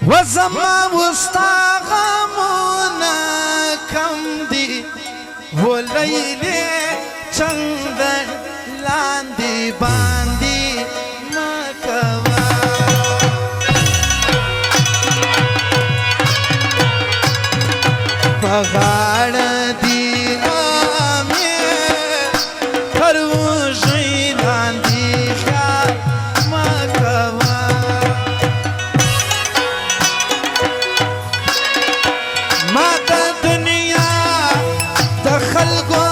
وزما وستا غمونه کم دي ولیلې چندر لاندې باندې مکوه په غاړه دي امیر تر وږي لاندې خیال مکوه ما د دنیا د خلکو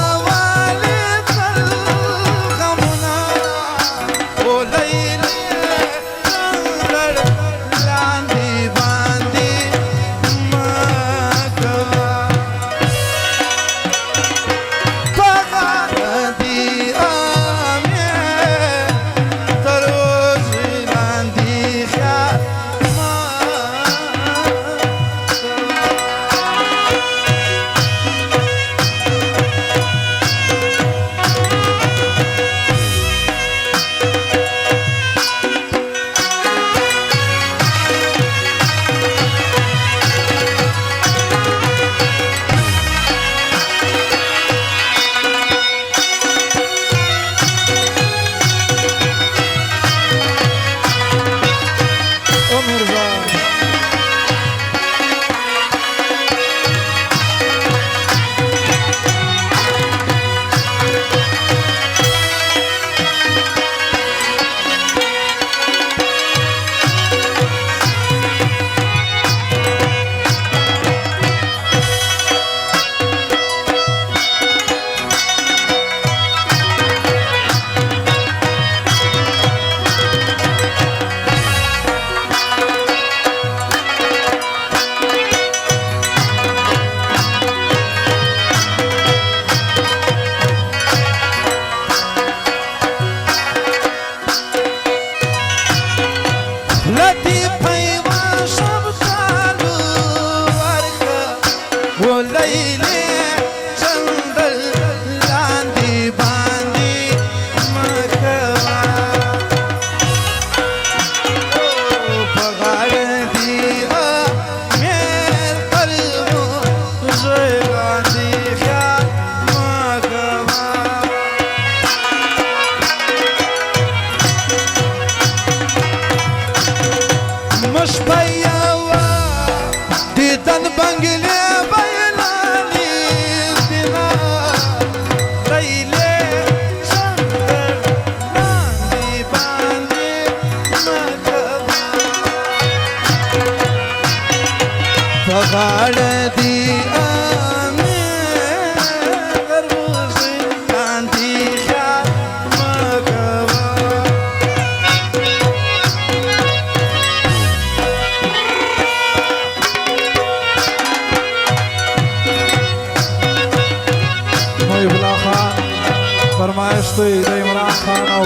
فرمایش دی د عمران خان او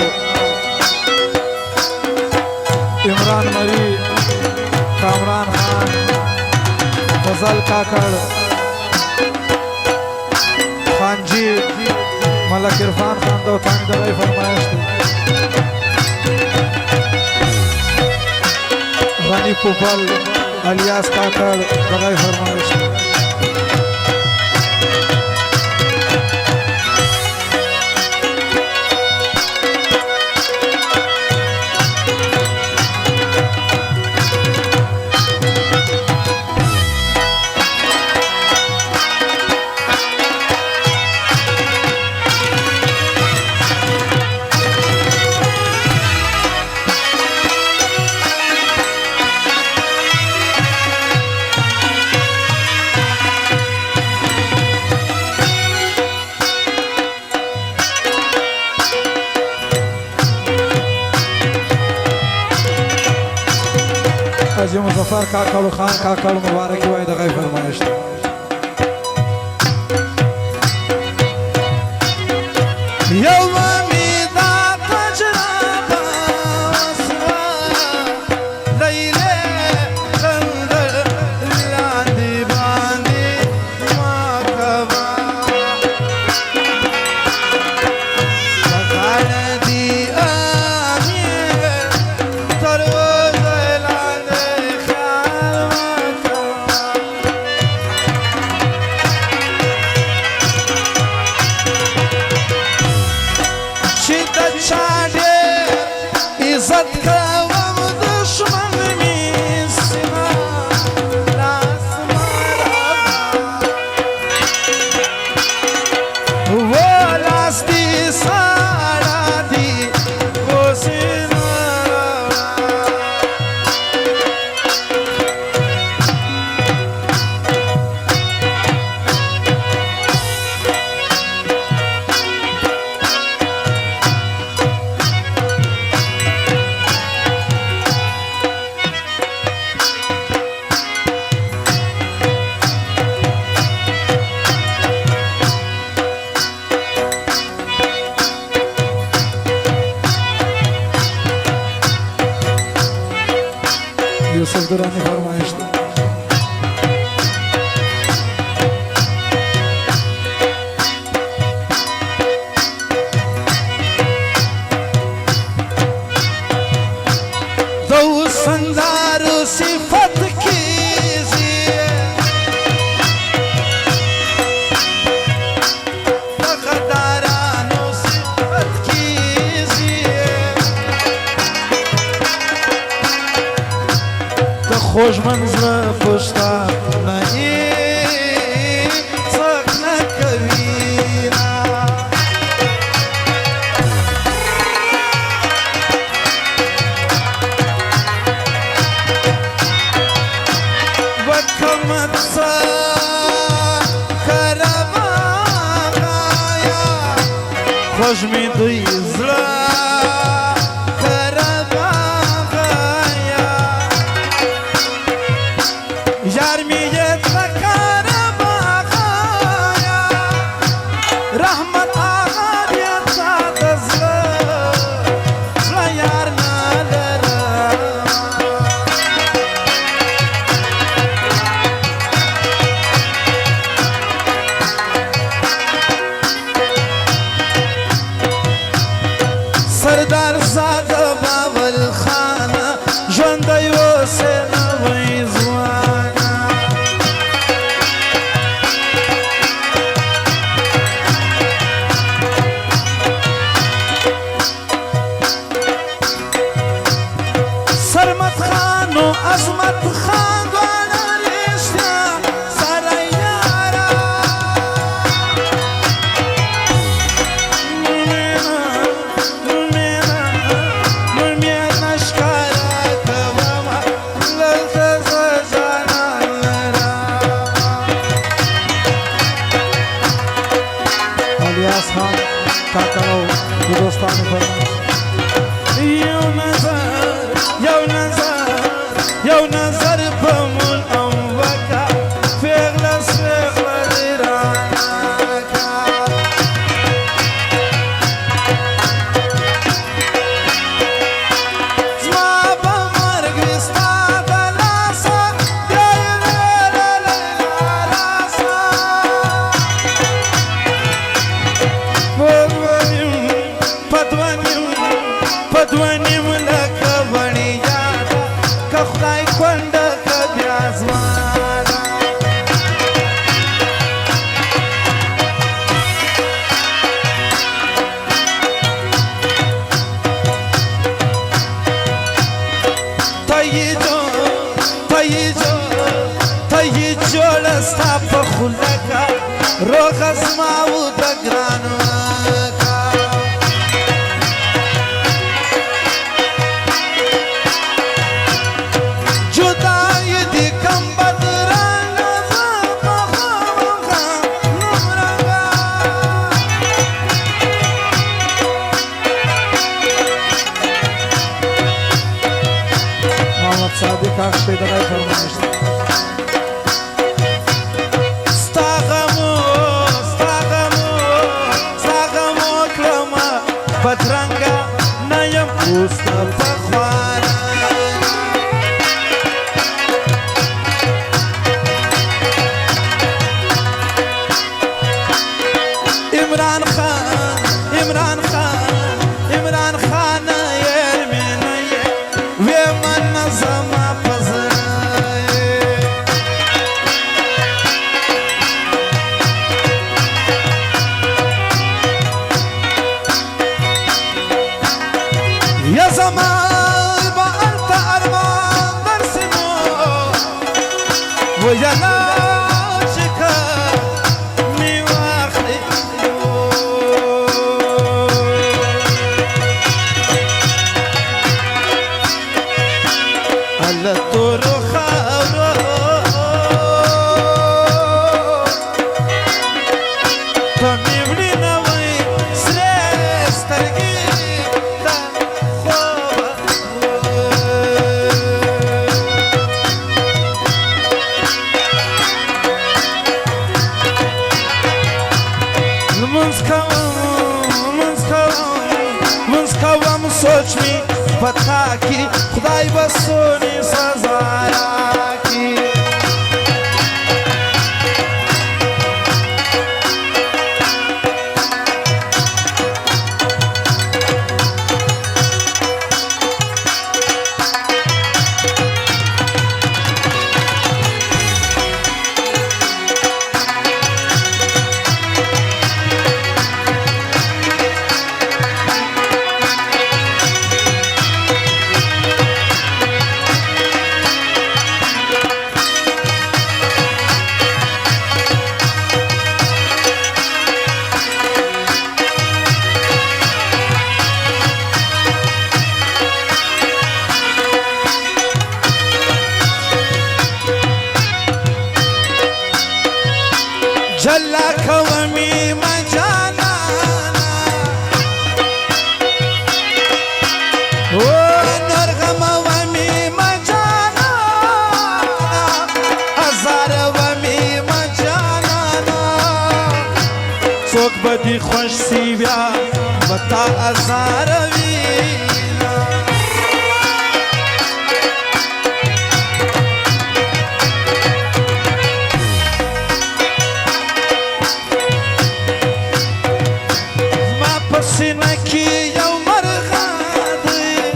عمران مری کامران خان فضل کاکڑ خانجی ملک عرفان خان دو تانی دغی فرمایش دی غنی پوپل الیاس کاکڑ دغی فرمایش دی حاجی مظفر کاکڑ و خان کاکڑ مبارکی وای دغی فرمایش دی یوم میدا تجربه وسوا لیلې چندر لاندې باندې مکوه پکاړه دی امیر تر وځه لاندې خیال یوسف درانی فرمایش ده. دو سندار صفت کیجیے وفادارانو صفت کیجیے د خوږ منزله پښتا نہیں څوک نه کوي نا وکمت سا کرباغایا خوږ می دوی زړه کرباغایا یار می یې څه کرباغایا رحمت آغا دې تا د زړه یار نه لرم سردار زاده باول خانه ژوندی اوسې نوی ځوانه سرمت خان و عظمت خان دواړه رښتیا سره یاره الیاس خان کاکا او د دوستانو فرمایش یو نظر په مول ام وکا فغلا سغلا دیرانا کا زما په مرګ وستا د لاسه دی لاسه پدوانیم لکه بڼې یاده که خدای کونډه که بیا ځوانه ته یې جوړه ستا په خوله که روغه زما و د ګرانو محمد صادق اخشی دغه فرمایش ده. ستا غمو کړمه بدرنګه نه یم اوسته پخوانه عمران خان یې مینه یې وې من زما په زړه یا زما به هلته ارمان درسمو ویلا چې که مې واخلې هله تورو خاورو په مې وړي نه وای سرې سترګې د خوبه لمونځ کوم سوچ مې په تا کې خدای به سونې سزا دی خوش سی بیا بتا ازاروینا زما پسینه کی یو مرغه دی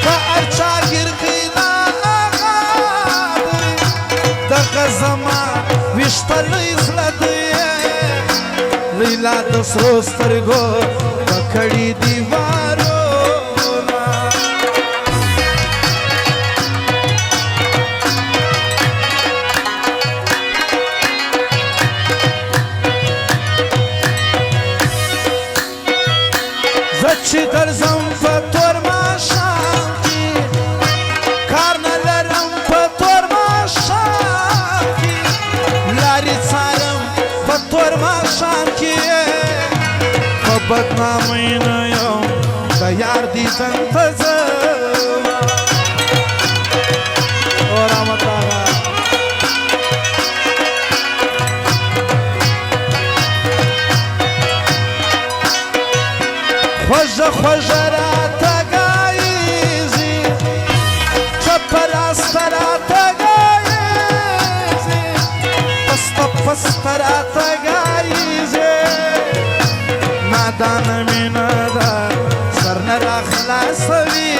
که ارچا گرگی نا آغا دی دغه زما ویشتلی زړه دی لیلا د سرو سترګو پکړې دیوارونه زه چې درځم په تور ماښام کې کار نه لرم په تور ماښام کې لارې څارم په تور ماښام کې په بدنامۍ نه یم د یار دیدن ته ځم او رحمت آغا خوږه خوږه راته ګایږي چپه راسته راته ګایږي پسته پسته راته ګایږي نادانه مینه ده سر نه راخلاصوینه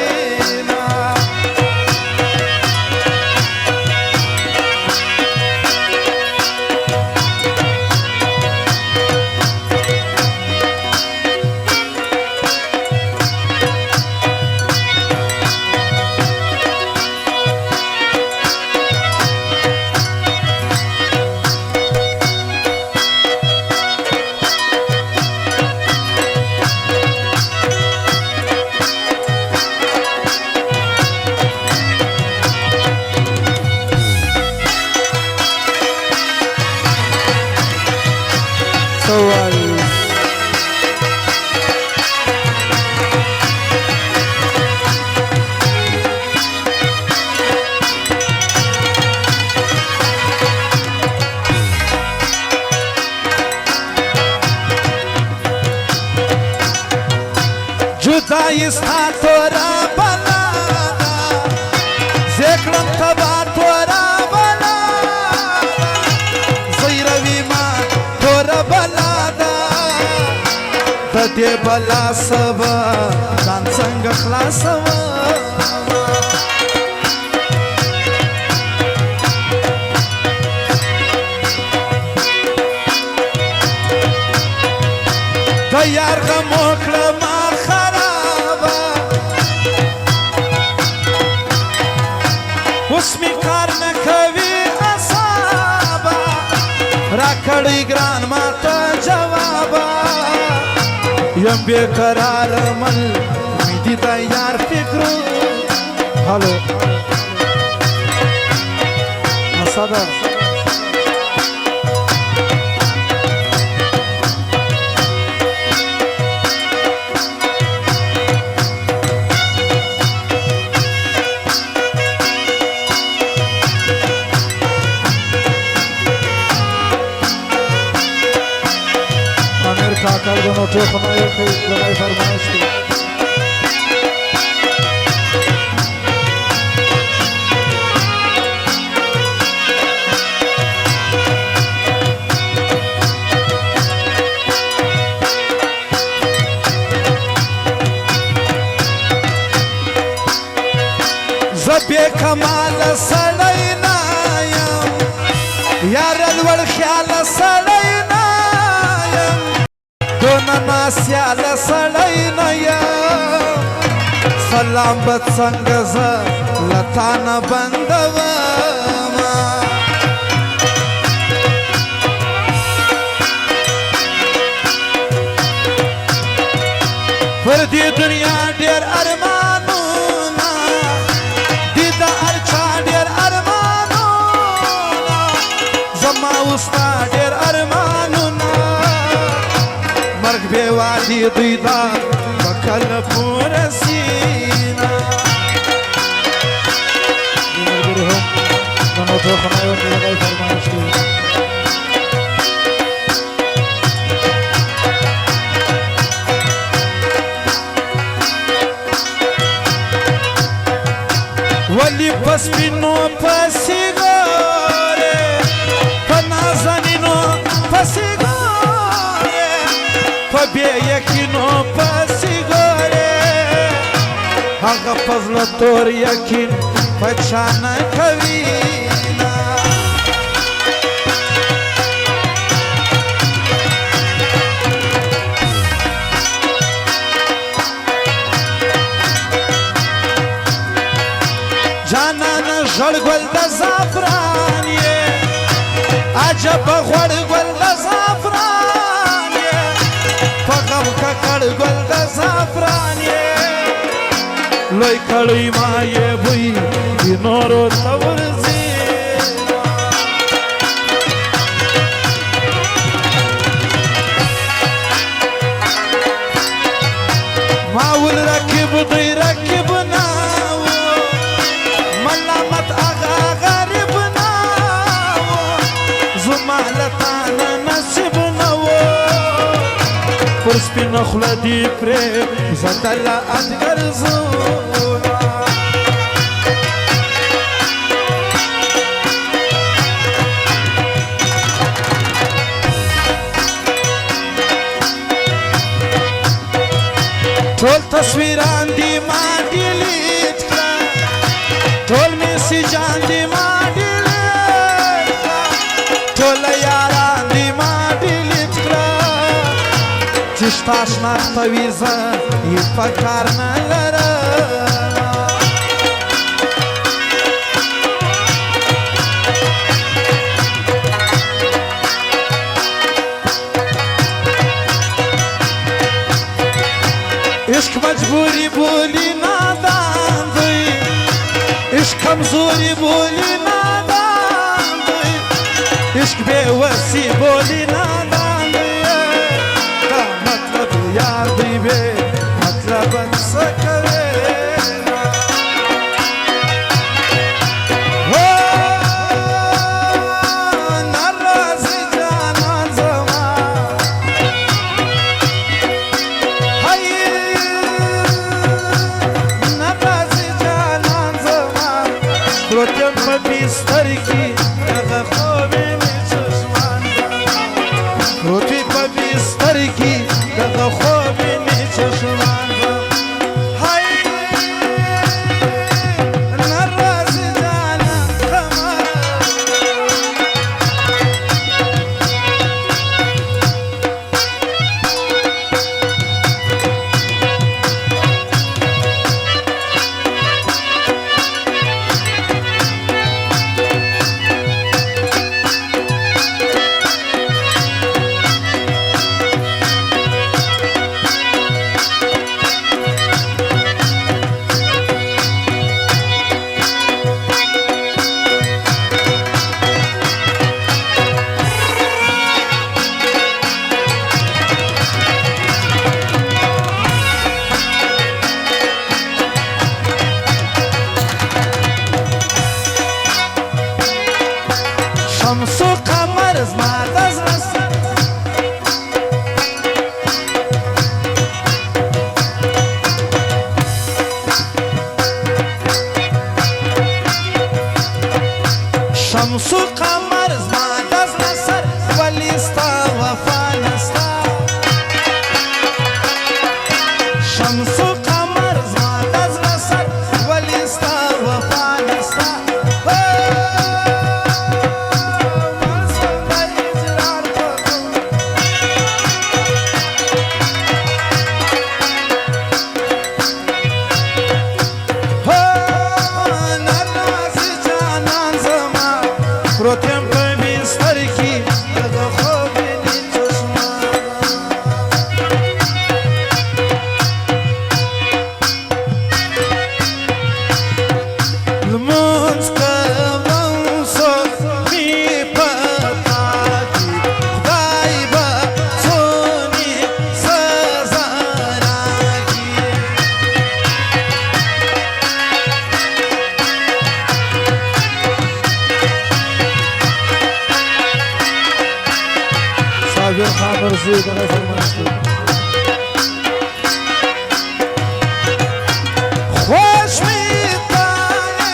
جدایی ستا تورا بلا ده زکړم تبا تورا بلا ده زیروی ما تورا بلا ده د دې بلا سبا ځان څنګه خلاصوم د یار غم وکړه ما اوس می کار نه کوي اصابه راکړی ګران ماته جوابه یم بېقرار مل امیدي د یار فکرو هلو مساده کاکل دنو ټوخنه یې کوي دغه فرمایش دی زه بې کماله سړی نه یم یاره لوړ خیاله سړی نه یم دونه ناسیاله سړی نه یم سلام به څنګه زه له تا نه بندومه پر دې دنیا ډېر ارمانونه دي د هر چا ډېر ارمانونه زما وستا ډېر ارمانونه مرګ بې وادي دوی دا به کله پوره سینه ملګري هم د نوټو خنایو ته دغه فرمایش کوي ولی پسپینو پسی گوره پنازنینو پسی گوره پبی یکینو پسی گوره هغه پزله تور یقین پچانه کوینا جانانه ژړ ګل د زعفران یې عجبه غوړ ګل د زعفران یې په غم ککړ ګل د زعفران یې لوی کړی ما یې بوی د نورو ته ورځي ما ول رکب دی رکب نه ملامت آغا غریب ناو زمالتانا نصیب ناو پر سپین خلدی پری زدل ادگر زونا ټول تصویران دی ما ډیلیټ کړه ټول میسیجان دی ما ډیلیټ کړه ټول یاران دی ما ډیلیټ کړه چې شته شناخته وي زه یې په کار نه لرم عشق مجبوری بولی نادان دی عشق کمزوری بولی نادان دی عشق بے وسی بولی نادان دی دا مطلب یار دی بے مطلب سکوے نرازی جانان زمان پروتیم په بستر کې دغه خوب مې چشمان پروتې په بستر کې دغه خوب مې چشمان هاي ناراض جانا زمان شمس و قمر زما د زړه شمس و قمر زما د زړه سر ولې ستا وفا نستا شمس و قمر زما د زړه سر ولې ستا وفا نستا پروتیم په بستر کې دغه خوب مې چشمان لمونځ کوم څوک مې پتا دي خدای به څونې سزا راکړي صابر خان مرزي دغه فرمایش کوي خوش می تانه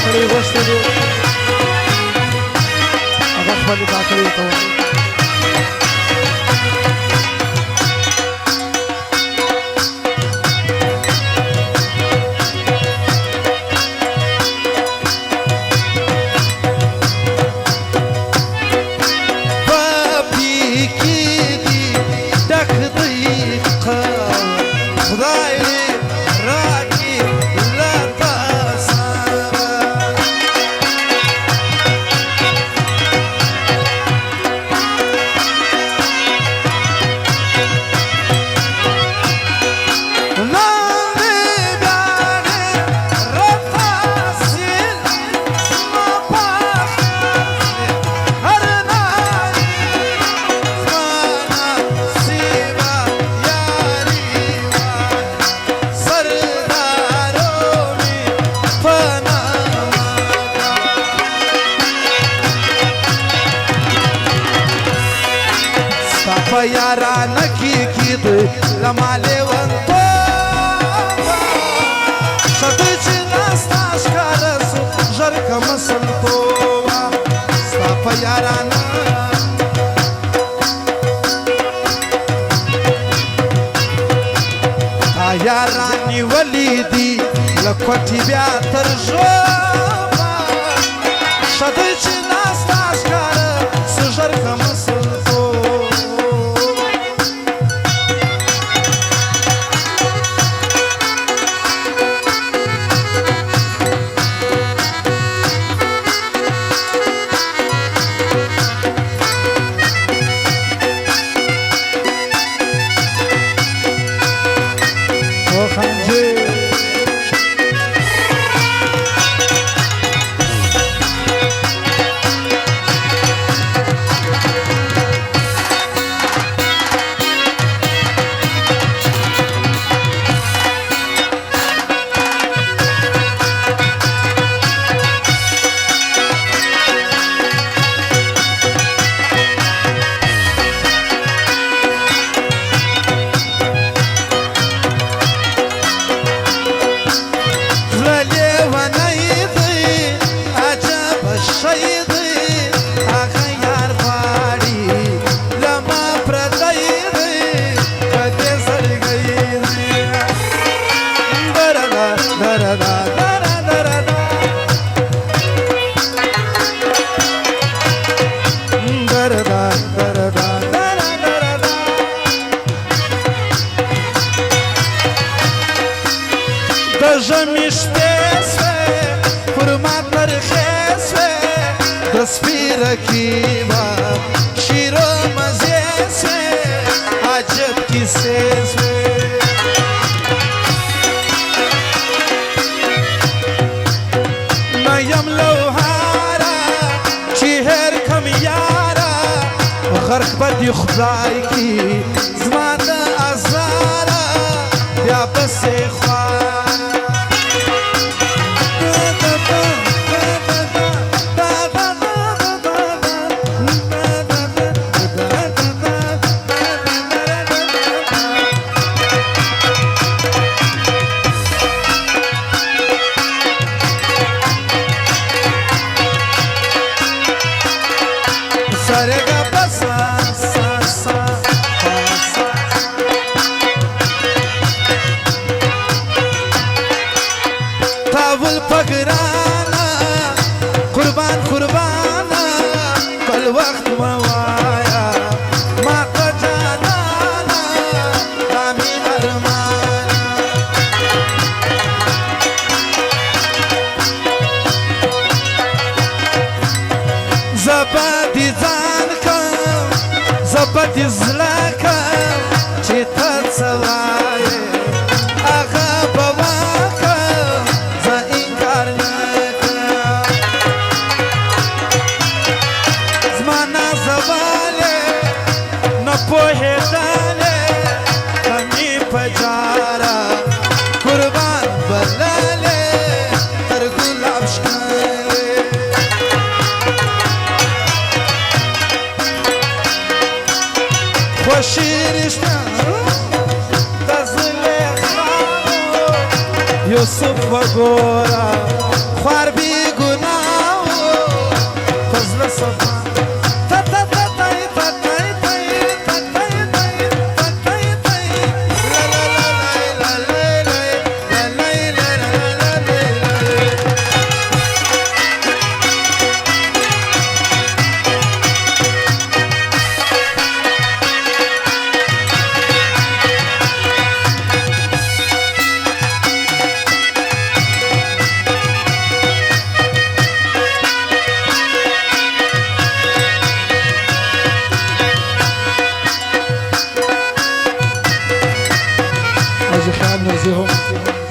کاکړي غوښتې دي هغه خپلې کاکړي ته یارانه کی کید لماله ونتو شته چې ناستاش کارسو ژر کم سنتو ستا په یارانه تا یارانی ولیدي لکوټي بیا تر ژوبه شته چې ناستاش کارسو ژر کم سنتو ژمی شپې سوې پر ما ترخې سوې د سپي رقیبه شیر و مزې سوې عجب کیسې سوې نه یم لوهاره چې هېر کم یاره غرق به دې خدای کي زما د ازاره بیا پسې خواره تاول پگرانا قربان قربانا کل وقت موایا ما قجانانا دامی ارمانا زبادی زان کم زبادی زلا کم چی تا سوائے آغا بوا پوهېدلې کمې په جاره قربان بللې تر ګلاب ښکلې خوښي رښتیا د زلیخا یوسف وګوره خوار بې حاجی خیال نرزی هم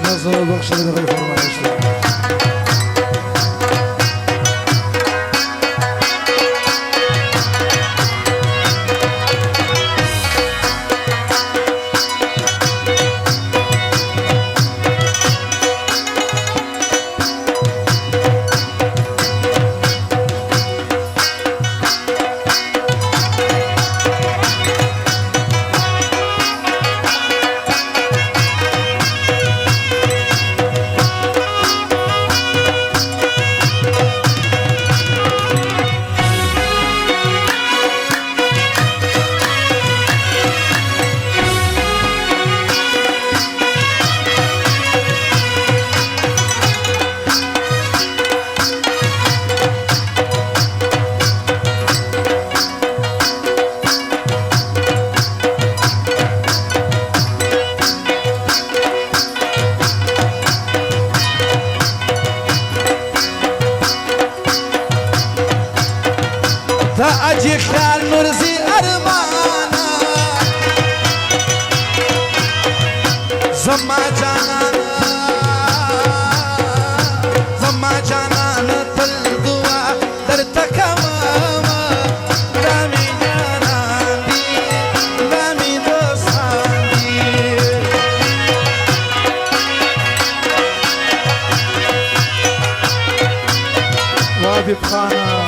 نظر بخش دغه فرمایش ده اجي خيال نرزي ارمانا زما جانا تل دعا درتك ماما دامي جانان دي دامي دوستان دي وابي بخانا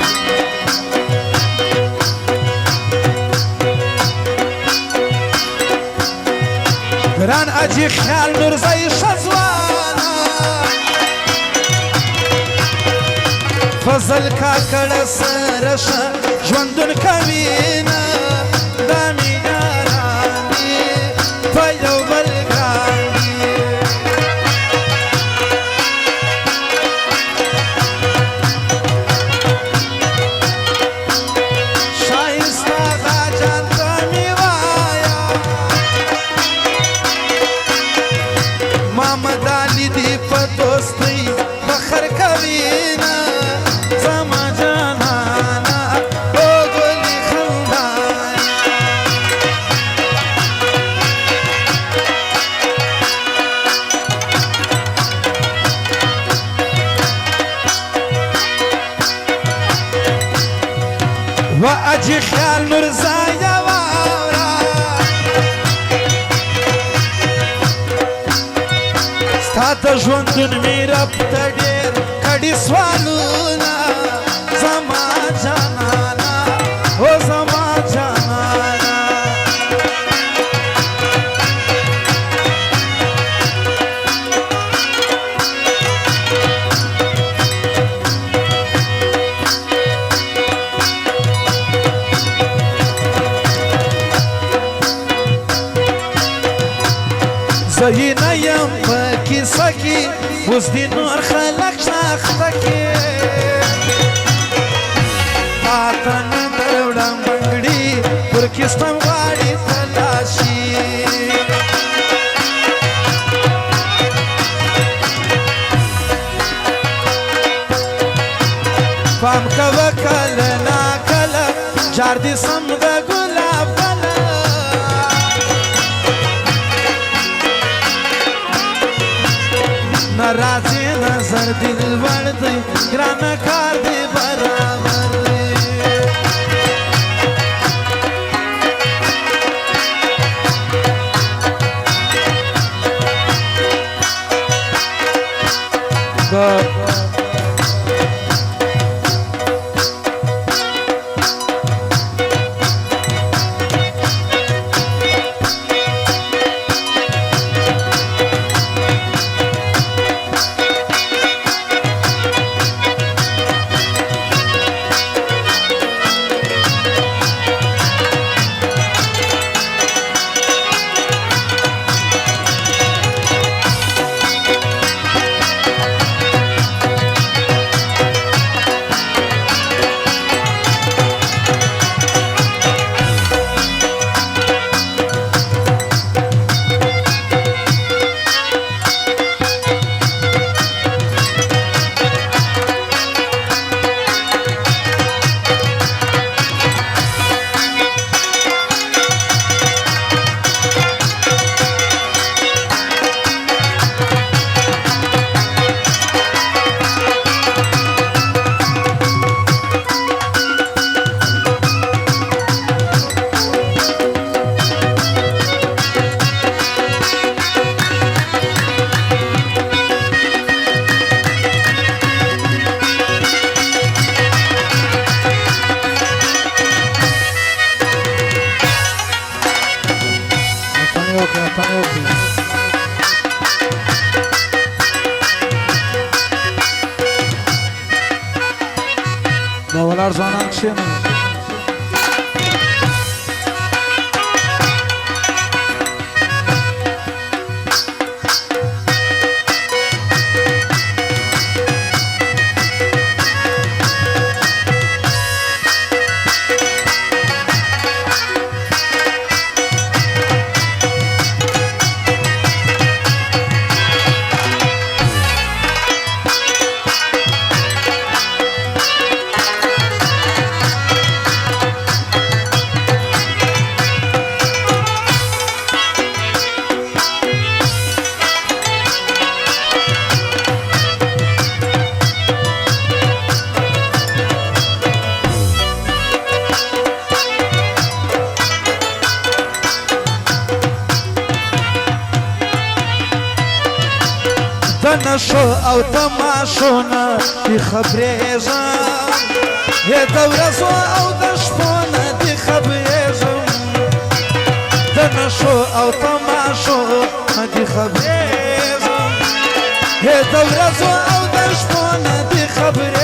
گران اجي خيال نرزي شزوانا فضل کا کڑ سرش ژوندون کوینا دامي ناراني پيو بلګاندي شایستا دا جان تمي وایا محمد علي دی په دوستۍ فخر کوینا زما جانانا او ګلي خندانا واجي خیال نورزایا واورا ستا د ژوندون مې رب ته ډېر کړي سوالونه زما جانانا او زما جانانا زه نه یم په کیسه کې اوس د نور خلک شناخته کې تا ته نه دروړم بنګړي ترکستان غواړي تلاشي پام کوه کله ناکله جار دې سم د ګلاب بله ناراضي نظر دل ورد ګرانه کار دې برابر ساتنه وکړي دا ولاړ ځوانان کښېنئ نشو او تماشونه دی خبریږم د ورځو او د شپو نه دی خبریږم د نشو او تماشو نه دی خبریږم د ورځو او د شپو نه دی خبریږم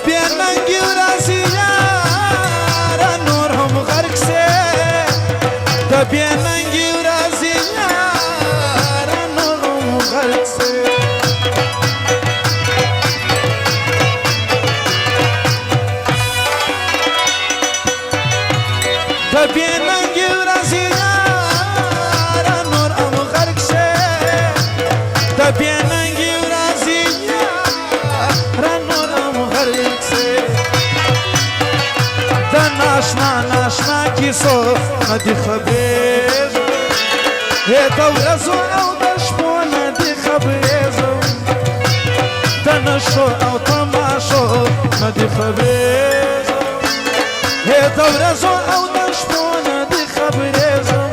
بیننگی ورازی یارا نور هم غرق سے بیننگی ورازی یارا نور هم غرق سے بیننگی ورازی یارا نور هم غرق سے بیننگی ورازی یارا نور هم غرق سے ناشنا ناشنا کیسو ندی خبریږم د ورځو او د شپو ندی خبریږم د نشو او تماشو ندی خبریږم د ورځو او د شپو ندی خبریږم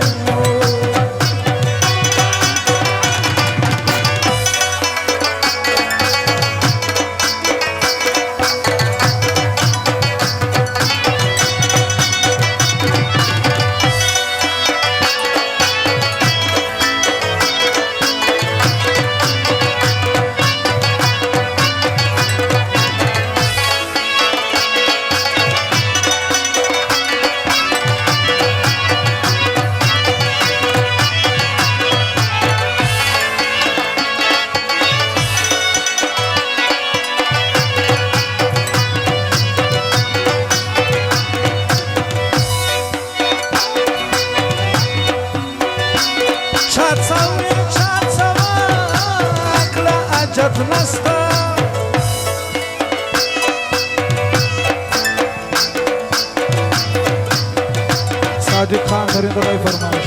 صادق خان درنده بای فرمایش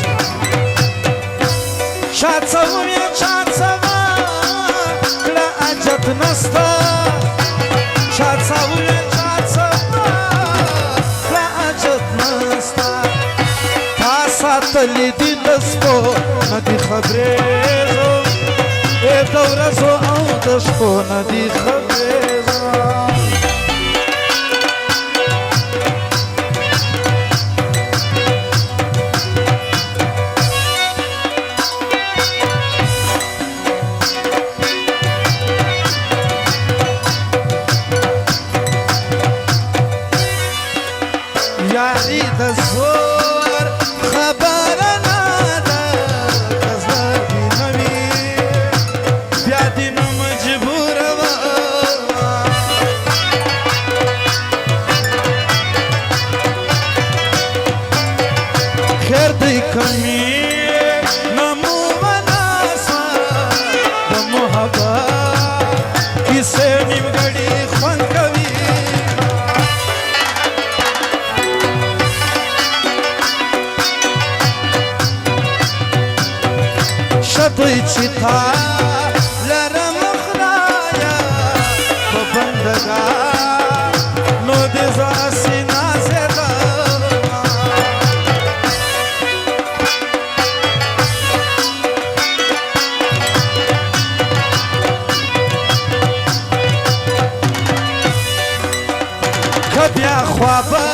شاد سوم یا چاد سوا کلا عجب نستا شاد سوم یا چاد سوا کلا عجب نستا تا ساتلی دی دسپو ندی خبریږم د ورځو او د شپو ندی خبریږم یاری د زور خبره نه ده که زړه دې نه وي بیا دې نه مجبوروه دوی چې تا لرم خدایه په بندګان نو دې زاسې نازېدمه که بیا خوا به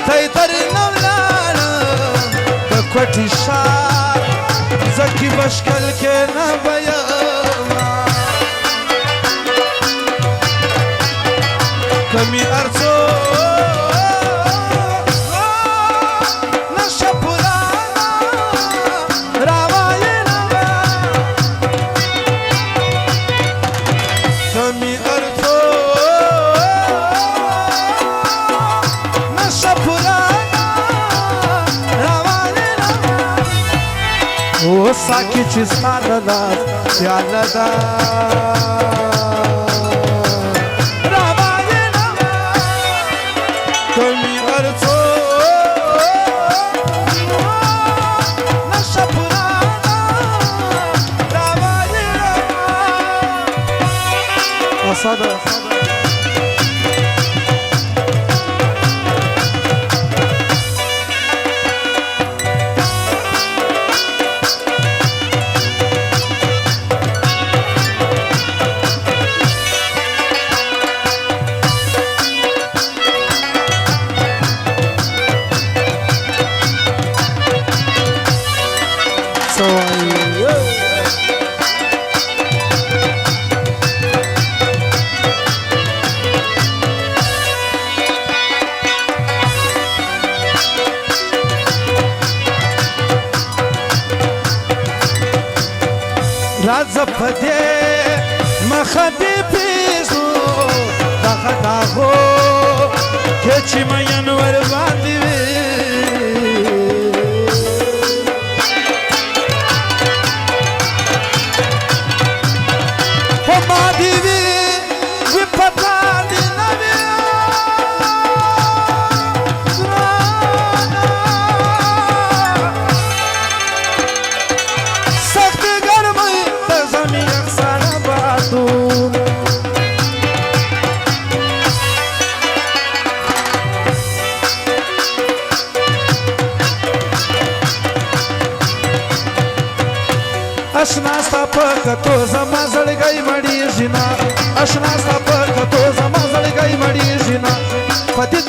دی درنه ولاړم د کوټې ښار زکی بشکل کې نه به یمه که مې هر څوک نشه پورانه راوایلمه که مې هر څوک نشه پورانه راوایلمه اوسا کې چې ستا د لاس پیاله ده راوایلمه که مې هر څوک نشه پورانه راوایلمه اسده راځه په دې مخه دې پیژنو دغه داغو کې چې مین ورباندې وي په ما دې وي وي په تا دې نه وي سخت ګرمۍ د زمین یخسانه بادون اشنا ستا په کتو زما زړګی مړېږي نه اشنا ستا په کتو زما زړګی مړېږي نه په دې